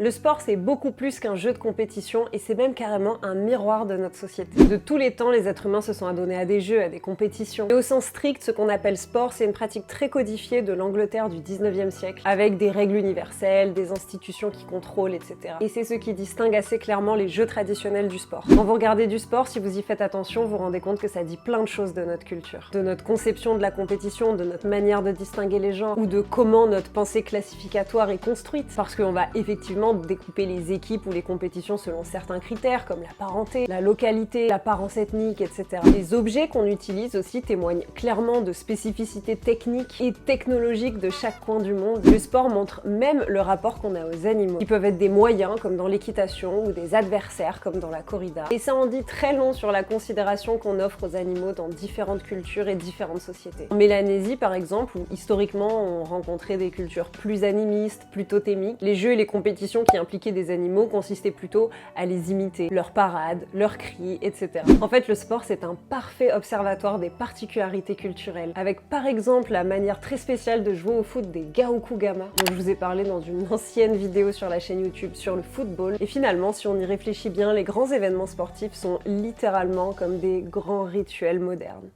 Le sport, c'est beaucoup plus qu'un jeu de compétition et c'est même carrément un miroir de notre société. De tous les temps, les êtres humains se sont adonnés à des jeux, à des compétitions. Et au sens strict, ce qu'on appelle sport, c'est une pratique très codifiée de l'Angleterre du 19e siècle, avec des règles universelles, des institutions qui contrôlent, etc. Et c'est ce qui distingue assez clairement les jeux traditionnels du sport. Quand vous regardez du sport, si vous y faites attention, vous vous rendez compte que ça dit plein de choses de notre culture, de notre conception de la compétition, de notre manière de distinguer les genres, ou de comment notre pensée classificatoire est construite. Parce qu'on va effectivement découper les équipes ou les compétitions selon certains critères comme la parenté, la localité, l'apparence ethnique, etc. Les objets qu'on utilise aussi témoignent clairement de spécificités techniques et technologiques de chaque coin du monde. Le sport montre même le rapport qu'on a aux animaux. Ils peuvent être des moyens comme dans l'équitation ou des adversaires comme dans la corrida. Et ça en dit très long sur la considération qu'on offre aux animaux dans différentes cultures et différentes sociétés. En Mélanésie par exemple, où historiquement on rencontrait des cultures plus animistes, plus totémiques, les jeux et les compétitions qui impliquaient des animaux consistaient plutôt à les imiter, leurs parades, leurs cris, etc. En fait, le sport, c'est un parfait observatoire des particularités culturelles, avec par exemple la manière très spéciale de jouer au foot des Gaokugama, dont je vous ai parlé dans une ancienne vidéo sur la chaîne YouTube sur le football. Et finalement, si on y réfléchit bien, les grands événements sportifs sont littéralement comme des grands rituels modernes.